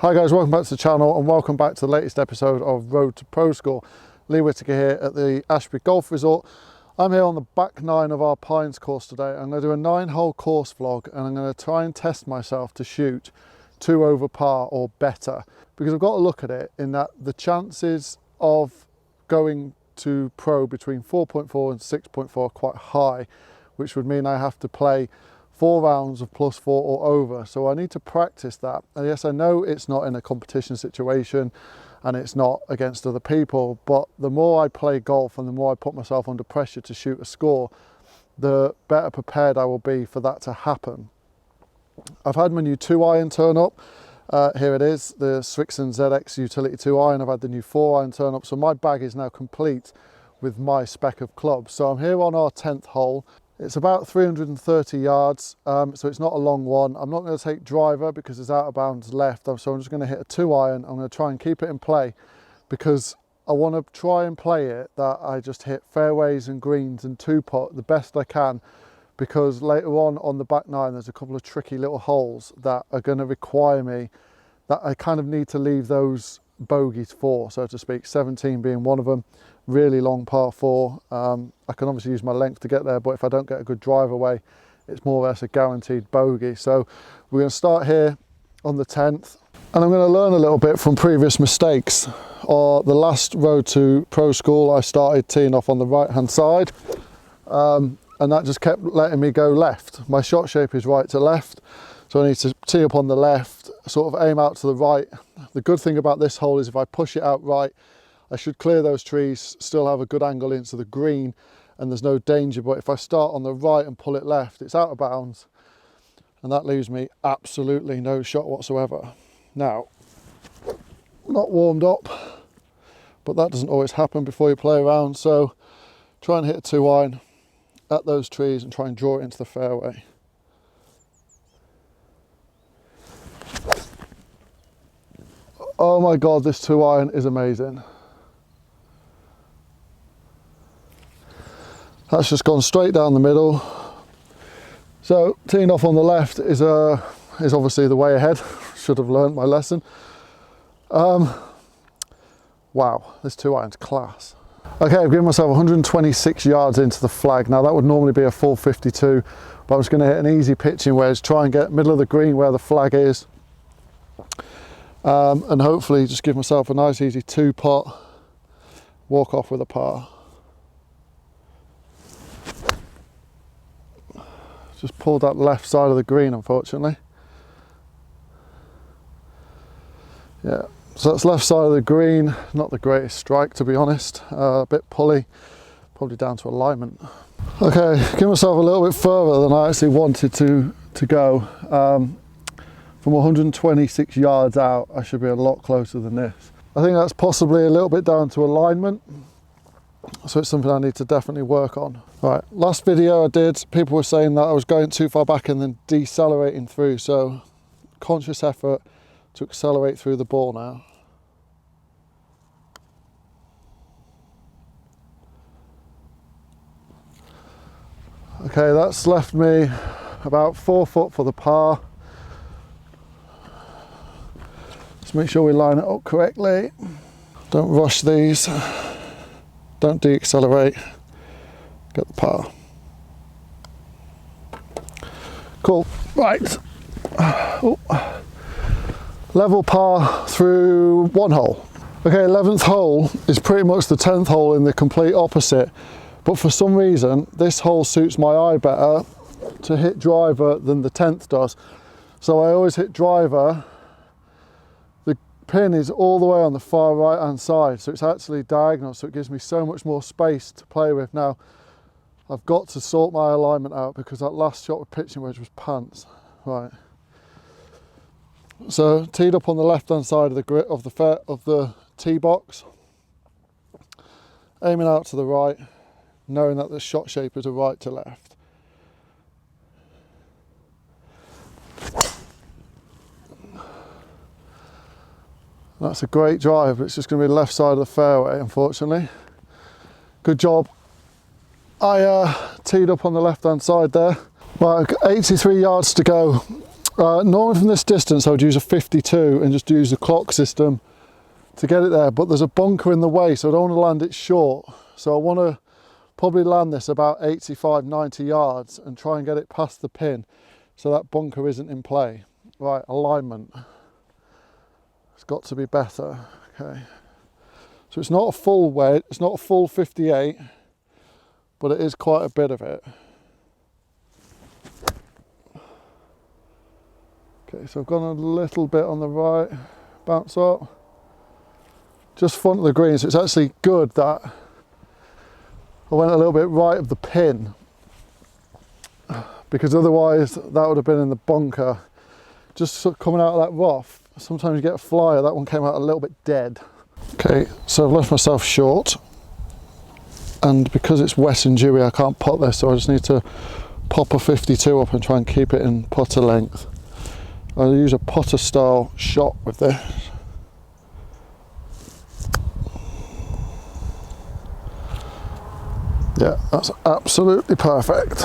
Hi guys, welcome back to the channel and welcome back to the latest episode of Road to Pro Score. Lee Whittaker here at the Ashby Golf Resort. I'm here on the back 9 of our Pines course today. I'm going to do a 9-hole course vlog and I'm going to try and test myself to shoot 2 over par or better, because I've got to look at it in that the chances of going to pro between 4.4 and 6.4 are quite high, which would mean I have to play 4 rounds of +4 or over. So I need to practice that. And yes, I know it's not in a competition situation and it's not against other people, but the more I play golf and the more I put myself under pressure to shoot a score, the better prepared I will be for that to happen. I've had my new 2-iron turn up. Here it is, the Sixteenth ZX Utility 2-iron. I've had the new 4-iron turn up, so my bag is now complete with my spec of clubs. So I'm here on our 10th hole. It's about 330 yards, so it's not a long one. I'm not going to take driver because it's out of bounds left, so I'm just going to hit a 2-iron. I'm going to try and keep it in play because I want to try and play it that I just hit fairways and greens and 2-putt the best I can, because later on the back 9 there's a couple of tricky little holes that are going to require me that I kind of need to leave those bogeys for, so to speak, 17 being one of them. Really long par 4. I can obviously use my length to get there, but if I don't get a good drive away, it's more or less a guaranteed bogey. So we're going to start here on the 10th, and I'm going to learn a little bit from previous mistakes. The last Road to Pro School, I started teeing off on the right hand side, and that just kept letting me go left. My shot shape is right to left, so I need to tee up on the left, sort of aim out to the right. The good thing about this hole is if I push it out right, I should clear those trees, still have a good angle into the green, and there's no danger. But if I start on the right and pull it left, it's out of bounds, and that leaves me absolutely no shot whatsoever. Now, not warmed up, but that doesn't always happen before you play around, so try and hit a 2-iron at those trees and try and draw it into the fairway. Oh my God, this 2-iron is amazing. That's just gone straight down the middle. So teeing off on the left is obviously the way ahead. Should have learned my lesson. Wow, this 2-iron's class. Okay, I've given myself 126 yards into the flag. Now that would normally be a full 52, but I'm just going to hit an easy pitching wedge, try and get middle of the green where the flag is, and hopefully just give myself a nice easy 2-putt, walk off with a par. Just pulled that left side of the green, unfortunately. Yeah, so that's left side of the green. Not the greatest strike, to be honest. A bit pulley, probably down to alignment. Okay, give myself a little bit further than I actually wanted to go. From 126 yards out, I should be a lot closer than this. I think that's possibly a little bit down to alignment, so it's something I need to definitely work on. Right, last video I did, people were saying that I was going too far back and then decelerating through, so conscious effort to accelerate through the ball now. Okay, that's left me about 4 foot for the par. Just make sure we line it up correctly. Don't rush these. Don't de-accelerate. Get the par. Cool. Right. Oh. Level par through 1 hole. Okay, 11th hole is pretty much the 10th hole in the complete opposite, but for some reason this hole suits my eye better to hit driver than the 10th does. So I always hit driver. The pin is all the way on the far right hand side, so it's actually diagonal, so it gives me so much more space to play with. Now I've got to sort my alignment out because that last shot with pitching wedge was pants. Right, so teed up on the left hand side of the tee box, aiming out to the right, knowing that the shot shape is a right to left. That's a great drive, but it's just going to be the left side of the fairway, unfortunately. Good job. I teed up on the left hand side there. Right, I've got 83 yards to go Normally from this distance I would use a 52 and just use the clock system to get it there, but there's a bunker in the way, so I don't want to land it short. So I want to probably land this about 85-90 yards and try and get it past the pin so that bunker isn't in play. Right, alignment. It's got to be better. Okay. So it's not a full weight, it's not a full 58, but it is quite a bit of it. Okay, so I've gone a little bit on the right, bounce up. Just front of the green, so it's actually good that I went a little bit right of the pin, because otherwise that would have been in the bunker. Just sort of coming out of that rough, sometimes you get a flyer, that one came out a little bit dead. Okay, so I've left myself short, and because it's wet and dewy I can't putt this, so I just need to pop a 52 up and try and keep it in putter length. I'll use a putter style shot with this. Yeah, that's absolutely perfect.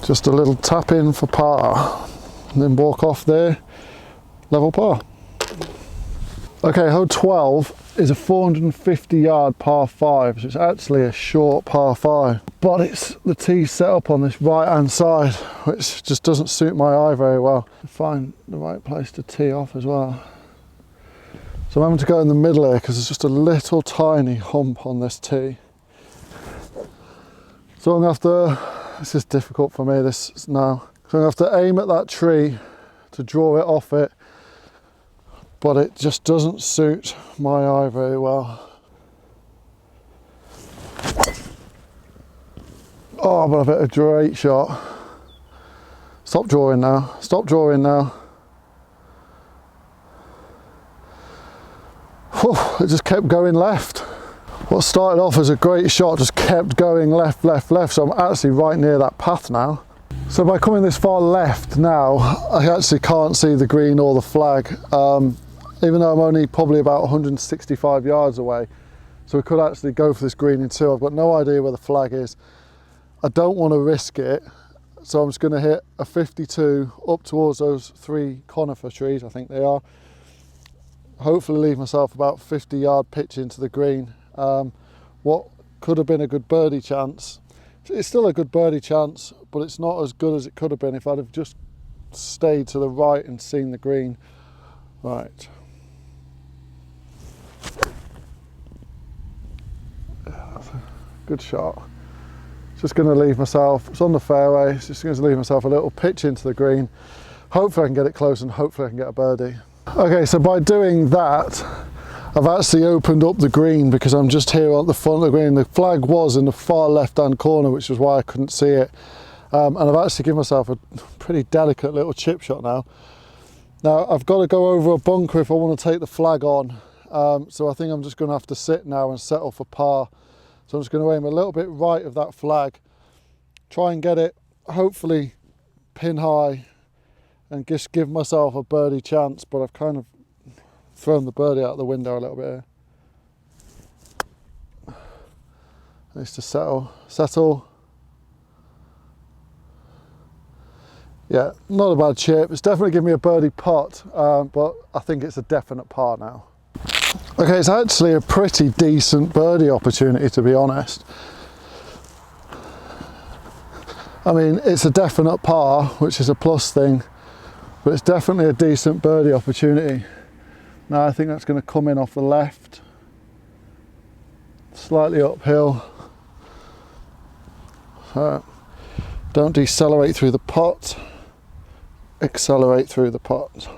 Just a little tap in for par, and then walk off there, level par. Okay, hole 12 is a 450 yard par 5, so it's actually a short par 5. But it's the tee set up on this right hand side, which just doesn't suit my eye very well. Find the right place to tee off as well. So I'm having to go in the middle here because there's just a little tiny hump on this tee. So I'm going to have to, this is difficult for me this now. So I'm going to have to aim at that tree to draw it off it, but it just doesn't suit my eye very well. Oh, but I've hit a great shot. Stop drawing now, stop drawing now. Whew, it just kept going left. What started off as a great shot just kept going left, left, left, so I'm actually right near that path now. So by coming this far left now, I actually can't see the green or the flag, even though I'm only probably about 165 yards away. So we could actually go for this green in two. I've got no idea where the flag is. I don't want to risk it, so I'm just going to hit a 52 up towards those 3 conifer trees, I think they are. Hopefully leave myself about 50 yard pitch into the green. What could have been a good birdie chance. It's still a good birdie chance, but it's not as good as it could have been if I'd have just stayed to the right and seen the green. Right. Good shot. Just going to leave myself, it's on the fairway, just going to leave myself a little pitch into the green. Hopefully I can get it close and hopefully I can get a birdie. Okay, so by doing that, I've actually opened up the green because I'm just here at the front of the green. The flag was in the far left-hand corner, which is why I couldn't see it. And I've actually given myself a pretty delicate little chip shot now. Now, I've got to go over a bunker if I want to take the flag on. So I think I'm just going to have to sit now and settle for par. So I'm just going to aim a little bit right of that flag, try and get it, hopefully pin high, and just give myself a birdie chance, but I've kind of thrown the birdie out the window a little bit here. Needs to settle. Yeah, not a bad chip. It's definitely given me a birdie putt, but I think it's a definite par now. Okay, it's actually a pretty decent birdie opportunity, to be honest. I mean, it's a definite par, which is a plus thing, but it's definitely a decent birdie opportunity. Now I think that's going to come in off the left, slightly uphill. So don't decelerate through the putt, accelerate through the putt.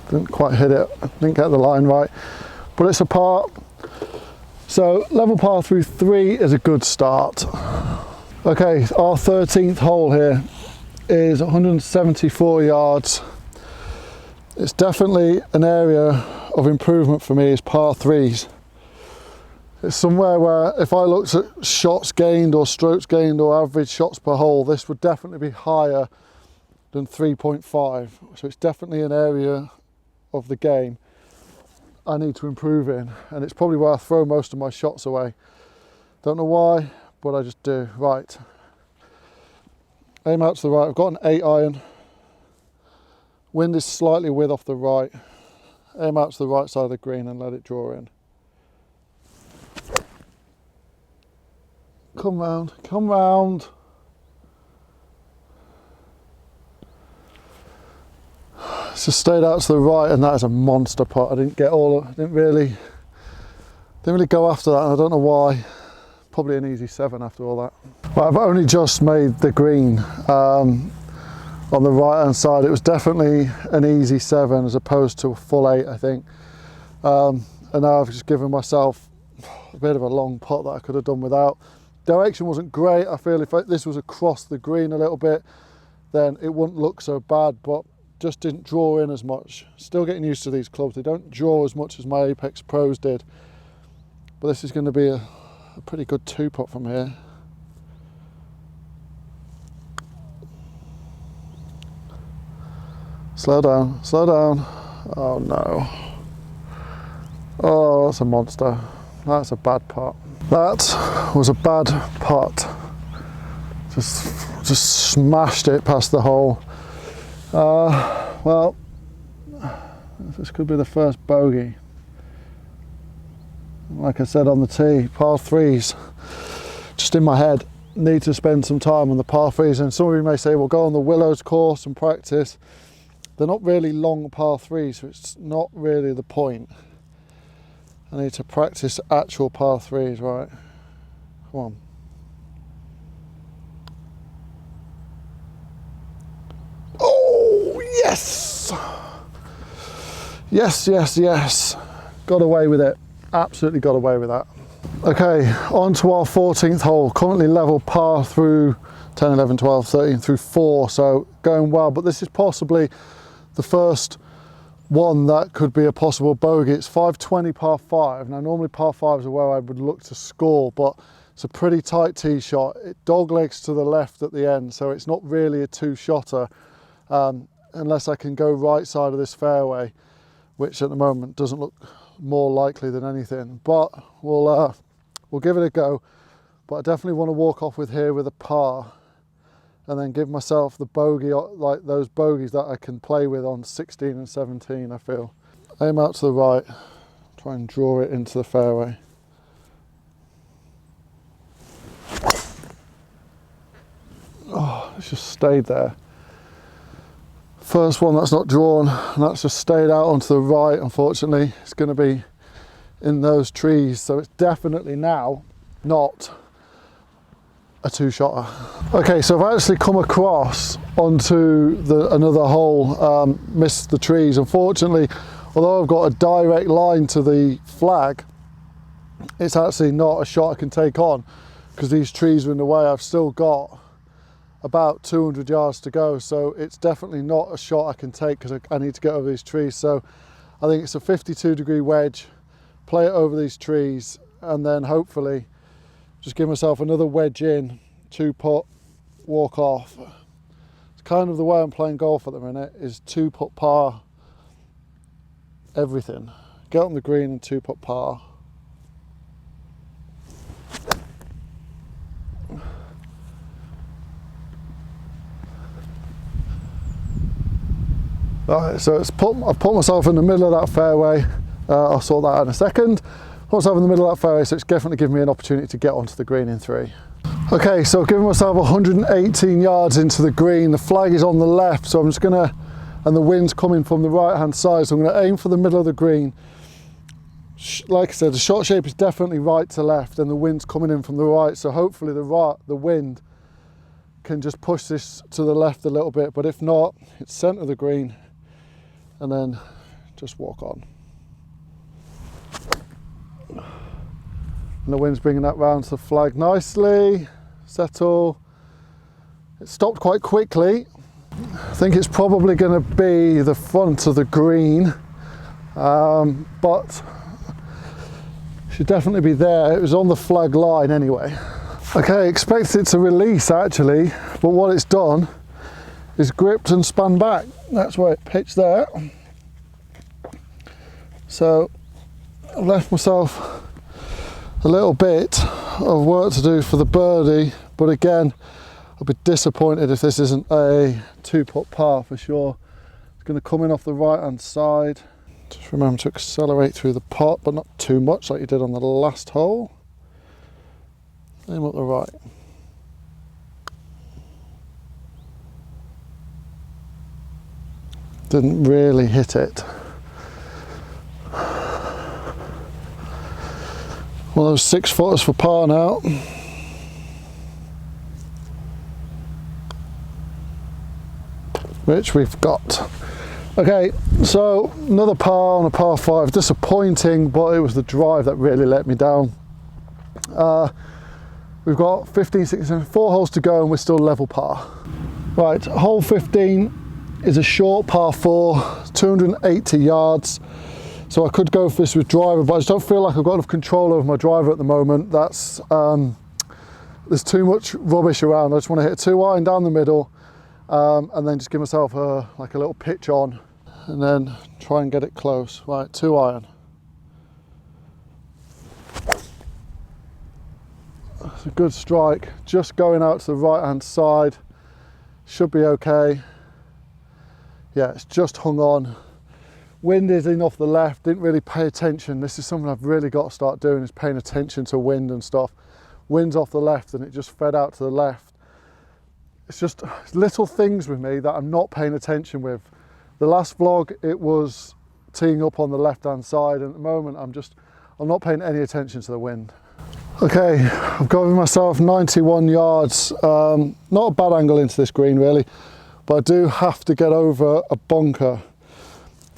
Didn't quite hit it, didn't get the line right, but it's a par. So level par through 3 is a good start. Okay, our 13th hole here is 174 yards. It's definitely an area of improvement for me, is par 3s. It's somewhere where if I looked at shots gained or strokes gained or average shots per hole, this would definitely be higher than 3.5. So it's definitely an area of the game I need to improve in, and it's probably where I throw most of my shots away. Don't know why, but I just do. Right. Aim out to the right. I've got an 8 iron. Wind is slightly with off the right. Aim out to the right side of the green and let it draw in. Come round, come round. It's just stayed out to the right, and that is a monster putt. I didn't get all, didn't really go after that, and I don't know why. Probably an easy 7 after all that. But I've only just made the green on the right hand side. It was definitely an easy 7 as opposed to a full 8, I think. And now I've just given myself a bit of a long putt that I could have done without. Direction wasn't great. I feel if this was across the green a little bit, then it wouldn't look so bad, but just didn't draw in as much. Still getting used to these clubs. They don't draw as much as my Apex Pros did. But this is going to be a pretty good 2-putt from here. Slow down, slow down. Oh no. Oh, that's a monster. That's a bad putt. That was a bad putt. Just smashed it past the hole. Well, this could be the first bogey. Like I said on the tee, par 3s, just in my head, need to spend some time on the par 3s. And some of you may say, well, go on the Willows course and practice. They're not really long par 3s, so it's not really the point. I need to practice actual par 3s, right? Come on. Oh, yes! Yes, yes, yes. Got away with it. Absolutely got away with that. Okay, on to our 14th hole. Currently level par through 10, 11, 12, 13 through 4, so going well. But this is possibly the first one that could be a possible bogey. It's 520 par 5. Now normally par 5s are where I would look to score, but it's a pretty tight tee shot. It doglegs to the left at the end, so it's not really a 2-shotter unless I can go right side of this fairway, which at the moment doesn't look more likely than anything. But we'll give it a go. But I definitely want to walk off with here with a par, and then give myself the bogey, like those bogeys that I can play with on 16 and 17, I feel. Aim out to the right, try and draw it into the fairway. Oh, it's just stayed there. First one that's not drawn, and that's just stayed out onto the right. Unfortunately, it's going to be in those trees, so it's definitely now not a 2-shotter. Okay, so I've actually come across onto another hole, missed the trees. Unfortunately, although I've got a direct line to the flag, it's actually not a shot I can take on because these trees are in the way. I've still got about 200 yards to go, so it's definitely not a shot I can take because I need to get over these trees. So I think it's a 52-degree wedge, play it over these trees, and then hopefully just give myself another wedge in, 2-putt, walk off. It's kind of the way I'm playing golf at the minute, is 2-putt par everything. Get on the green and 2-putt par. Alright, so I've put myself in the middle of that fairway. I'll sort that out in a second. Put myself in the middle of that fairway, so it's definitely given me an opportunity to get onto the green in 3. Okay, so giving myself 118 yards into the green. The flag is on the left, so I'm just gonna, and the wind's coming from the right hand side, so I'm gonna aim for the middle of the green. Like I said, the shot shape is definitely right to left, and the wind's coming in from the right, so hopefully the wind can just push this to the left a little bit, but if not, it's centre of the green, and then just walk on. And the wind's bringing that round to the flag nicely. Settle. It stopped quite quickly. I think it's probably going to be the front of the green, but should definitely be there. It was on the flag line anyway. Okay, expected it to release actually, but what it's done is gripped and spun back. That's why it pitched there. So I've left myself a little bit of work to do for the birdie, but again, I'll be disappointed if this isn't a 2-putt par for sure. It's going to come in off the right hand side. Just remember to accelerate through the pot, but not too much like you did on the last hole. Aim up the right. Didn't really hit it. One of those 6-footers for par now. Which we've got. Okay, so another par on a par 5. Disappointing, but it was the drive that really let me down. We've got 15, 16, 4 holes to go and we're still level par. Right, hole 15 is a short par 4, 280 yards. So I could go for this with driver, but I just don't feel like I've got enough control over my driver at the moment. That's there's too much rubbish around. I just want to hit a 2-iron down the middle, and then just give myself a little pitch on, and then try and get it close. Right, 2-iron. It's a good strike. Just going out to the right hand side. Should be okay. Yeah, it's just hung on. Wind is in off the left, didn't really pay attention. This is something I've really got to start doing, is paying attention to wind and stuff. Wind's off the left and it just fed out to the left. It's just little things with me that I'm not paying attention with. The last vlog, it was teeing up on the left hand side, and at the moment I'm not paying any attention to the wind. Okay, I've got myself 91 yards. Not a bad angle into this green really, but I do have to get over a bunker.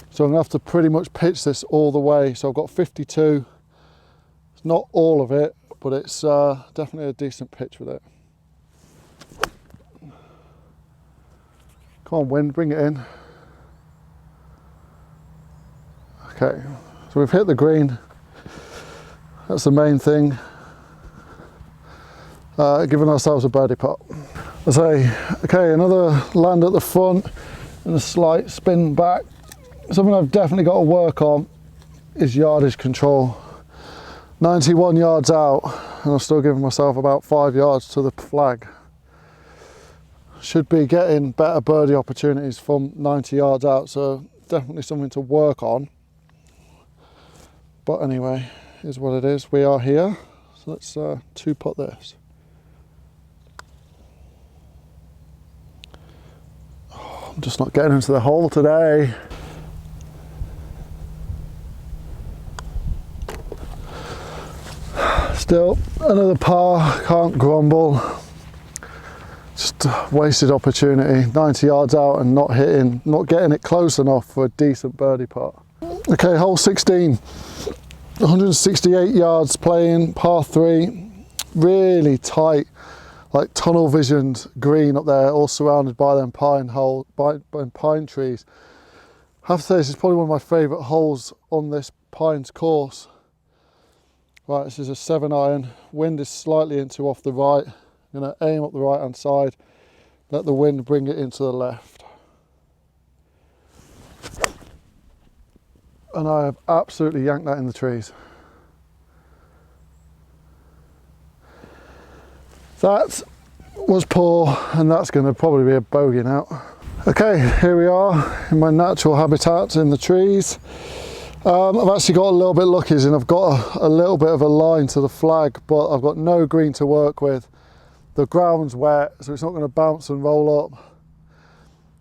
So I'm going to have to pretty much pitch this all the way. So I've got 52. It's not all of it, but it's definitely a decent pitch with it. Come on, wind, bring it in. Okay, so we've hit the green. That's the main thing. Giving ourselves a birdie putt. I say, okay, another land at the front and a slight spin back. Something I've definitely got to work on is yardage control. 91 yards out, and I'm still giving myself about 5 yards to the flag. Should be getting better birdie opportunities from 90 yards out, so definitely something to work on. But anyway, is what it is. We are here, so let's 2-putt this. Oh, I'm just not getting into the hole today. Still another par, can't grumble. Just a wasted opportunity. 90 yards out and not getting it close enough for a decent birdie putt. Okay, hole 16. 168 yards playing, par 3. Really tight, like tunnel visioned green up there, all surrounded by them pine trees. I have to say this is probably one of my favourite holes on this Pines course. Right, this is a 7-iron. Wind is slightly into off the right. I'm going to aim up the right hand side, let the wind bring it into the left. And I have absolutely yanked that in the trees. That was poor, and that's going to probably be a bogey now. Okay, here we are in my natural habitat in the trees. I've actually got a little bit lucky, and I've got a little bit of a line to the flag, but I've got no green to work with. The ground's wet, so it's not going to bounce and roll up.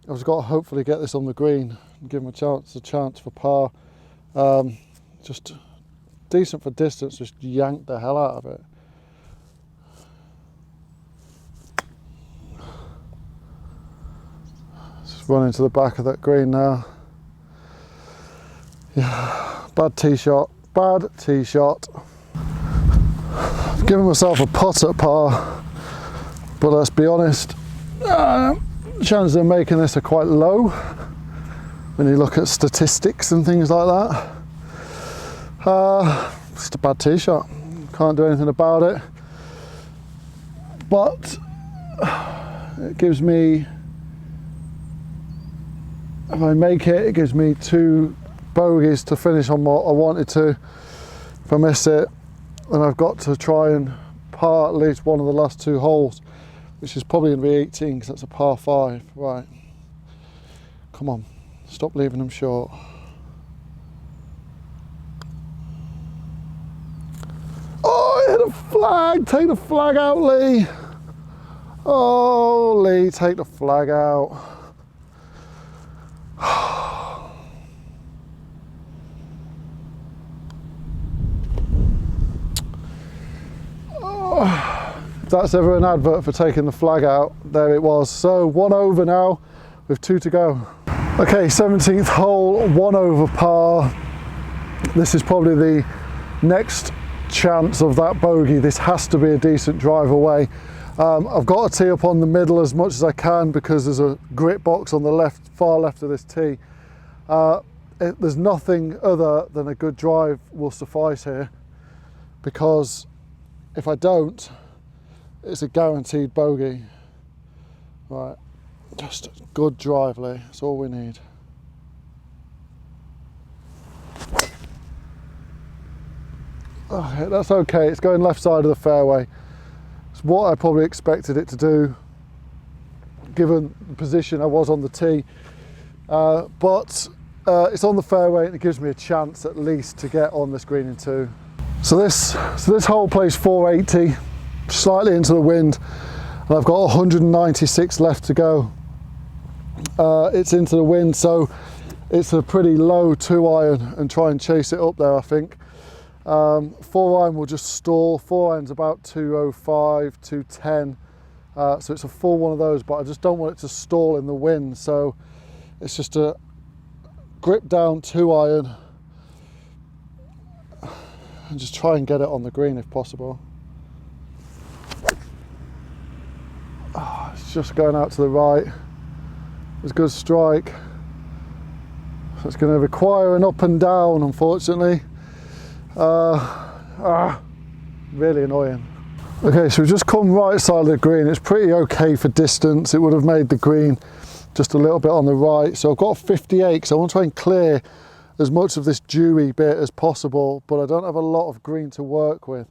I've just got to hopefully get this on the green and give him a chance for par. Just decent for distance, just yanked the hell out of it. Just run into the back of that green now. Yeah, bad tee shot, bad tee shot. I've given myself a putt at par, but let's be honest, chances of making this are quite low when you look at statistics and things like that. Just a bad tee shot, can't do anything about it, but it gives me, if I make it, it gives me 2 bogeys to finish on what I wanted to. If I miss it, and I've got to try and par at least one of the last 2 holes, which is probably going to be 18 because that's a par 5. Right, come on, stop leaving them short. Oh, it hit a flag. Take the flag out, Lee. Oh, Lee, take the flag out. If that's ever an advert for taking the flag out, there it was. So 1 over now with 2 to go. Okay, 17th hole, 1 over par. This is probably the next chance of that bogey. This has to be a decent drive away. I've got to tee up on the middle as much as I can because there's a grit box on the left, far left of this tee. There's nothing other than a good drive will suffice here, because if I don't, it's a guaranteed bogey. Right, just a good drive, Lee. That's all we need. Okay, that's okay. It's going left side of the fairway. It's what I probably expected it to do, given the position I was on the tee. But it's on the fairway and it gives me a chance at least to get on this green in 2. So this hole plays 480, slightly into the wind, and I've got 196 left to go. It's into the wind, so it's a pretty low 2-iron and try and chase it up there, I think. 4-iron will just stall. 4-iron's about 205, 210, so it's a full one of those, but I just don't want it to stall in the wind, so it's just a grip down 2-iron and just try and get it on the green if possible. Oh, it's just going out to the right. It's a good strike. So it's going to require an up and down, unfortunately. Really annoying. Okay, so we've just come right side of the green. It's pretty okay for distance. It would have made the green just a little bit on the right. So I've got 58, so I want to try and clear as much of this dewy bit as possible, but I don't have a lot of green to work with.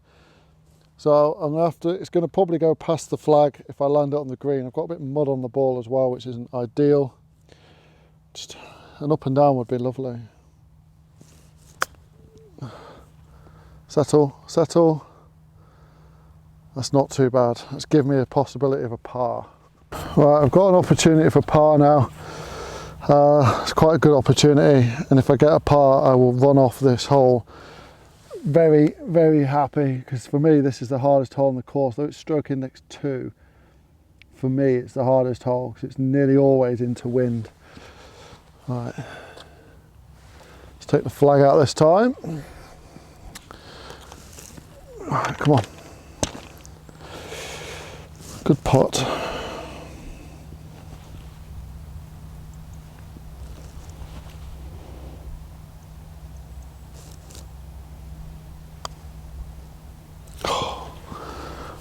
So I'm gonna have to, it's gonna probably go past the flag if I land it on the green. I've got a bit of mud on the ball as well, which isn't ideal. Just an up and down would be lovely. Settle, settle. That's not too bad. That's given me a possibility of a par. Right, I've got an opportunity for par now. It's quite a good opportunity, and if I get a par, I will run off this hole. Very, very happy, because for me, this is the hardest hole on the course. Though it's stroke index 2, for me, it's the hardest hole because it's nearly always into wind. Right, let's take the flag out this time. Right, come on. Good putt.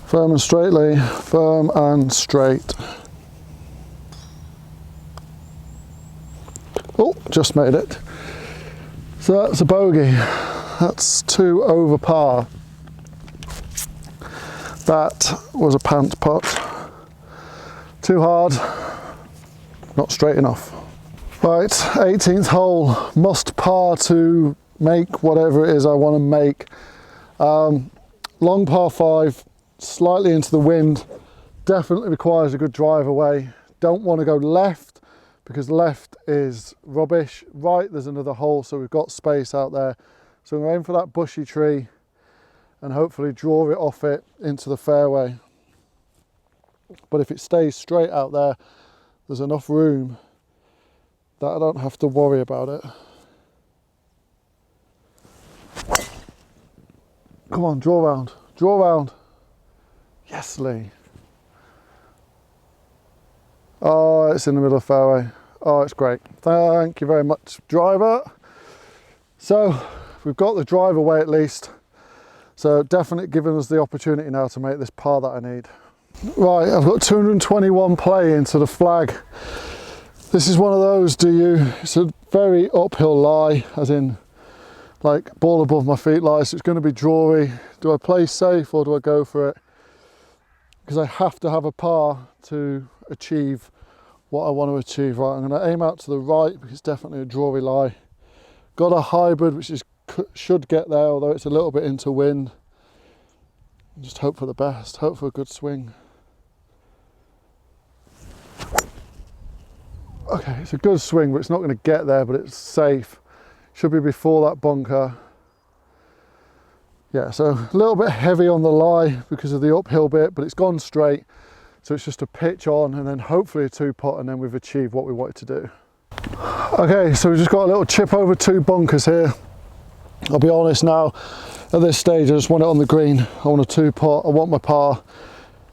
Firm and straight, Lee. Firm and straight. Oh, just made it. So that's a bogey. That's 2 over par. That was a pants putt. Too hard, not straight enough. Right, 18th hole, must par to make whatever it is I want to make. Long par 5, slightly into the wind, definitely requires a good drive away. Don't want to go left because left is rubbish. Right, there's another hole, so we've got space out there. So I'm aiming for that bushy tree and hopefully draw it off it into the fairway. But if it stays straight out there, there's enough room that I don't have to worry about it. Come on, draw round, draw round. Yes, Lee. Oh, it's in the middle of the fairway. Oh, it's great. Thank you very much, driver. So we've got the drive away at least. So definitely giving us the opportunity now to make this par that I need. Right, I've got 221 play into the flag. This is one of those, it's a very uphill lie, as in like ball above my feet lie, so it's going to be drawy. Do I play safe or do I go for it? Because I have to have a par to achieve what I want to achieve. Right, I'm going to aim out to the right because it's definitely a drawy lie. Got a hybrid which is should get there, although it's a little bit into wind. Just hope for the best, hope for a good swing. Okay, it's a good swing, but it's not going to get there, but it's safe. Should be before that bunker. Yeah, so a little bit heavy on the lie because of the uphill bit, but it's gone straight. So it's just a pitch on and then hopefully a 2-putt, and then we've achieved what we wanted to do. Okay, so we've just got a little chip over 2 bunkers here. I'll be honest now, at this stage I just want it on the green. I want a 2-putt, I want my par.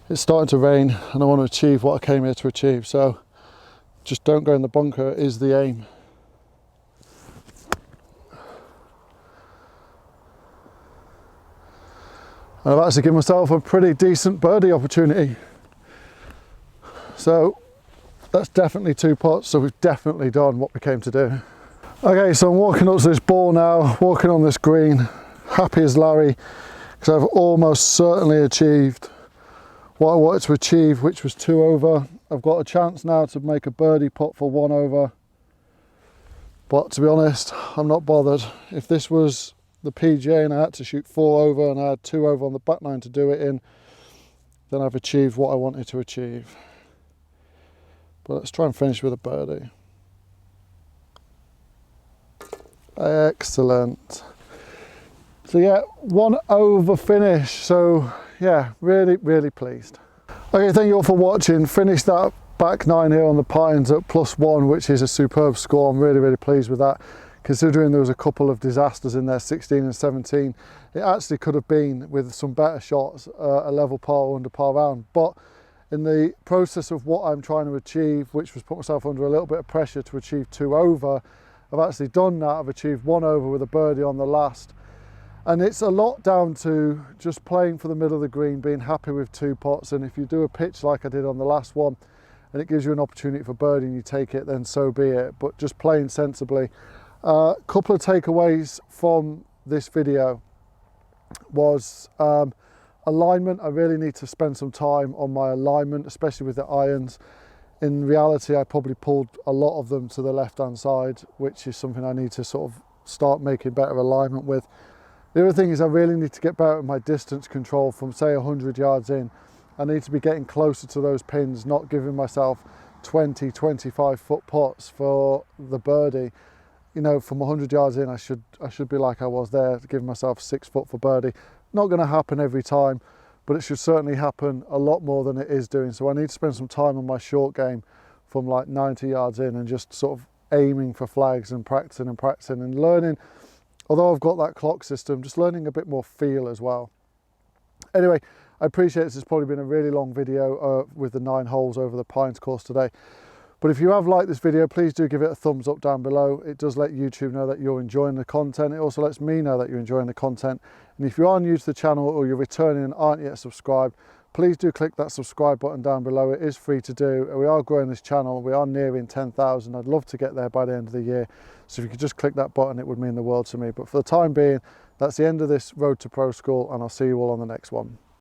It's starting to rain and I want to achieve what I came here to achieve. So just don't go in the bunker is the aim. And I've actually given myself a pretty decent birdie opportunity. So that's definitely 2 putts, so we've definitely done what we came to do. Okay, so I'm walking up to this ball now, walking on this green, happy as Larry, because I've almost certainly achieved what I wanted to achieve, which was 2 over. I've got a chance now to make a birdie putt for 1 over. But to be honest, I'm not bothered. If this was the PGA and I had to shoot 4 over and I had 2 over on the back nine to do it in, then I've achieved what I wanted to achieve. But let's try and finish with a birdie. Excellent. So yeah, 1 over finish. So yeah, really pleased. Okay, thank you all for watching. Finished that back nine here on the Pines at +1, which is a superb score. I'm really pleased with that. Considering there was a couple of disasters in there, 16 and 17, it actually could have been, with some better shots, a level par or under par round. But in the process of what I'm trying to achieve, which was put myself under a little bit of pressure to achieve 2 over, I've actually done that. I've achieved 1 over with a birdie on the last. And it's a lot down to just playing for the middle of the green, being happy with 2 putts. And if you do a pitch like I did on the last one, and it gives you an opportunity for birdie and you take it, then so be it. But just playing sensibly. A couple of takeaways from this video was alignment. I really need to spend some time on my alignment, especially with the irons. In reality, I probably pulled a lot of them to the left-hand side, which is something I need to sort of start making better alignment with. The other thing is I really need to get better at my distance control from, say, 100 yards in. I need to be getting closer to those pins, not giving myself 20, 25 foot putts for the birdie. You know, from 100 yards in, I should be like I was there, giving myself 6 foot for birdie. Not going to happen every time, but it should certainly happen a lot more than it is doing. So I need to spend some time on my short game from like 90 yards in and just sort of aiming for flags and practicing and learning. Although I've got that clock system, just learning a bit more feel as well. Anyway, I appreciate this has probably been a really long video with the 9 holes over the Pines course today. But if you have liked this video, please do give it a thumbs up down below. It does let YouTube know that you're enjoying the content. It also lets me know that you're enjoying the content. And if you are new to the channel or you're returning and aren't yet subscribed, please do click that subscribe button down below. It is free to do. We are growing this channel. We are nearing 10,000. I'd love to get there by the end of the year. So if you could just click that button, it would mean the world to me. But for the time being, that's the end of this Road to Pro School, and I'll see you all on the next one.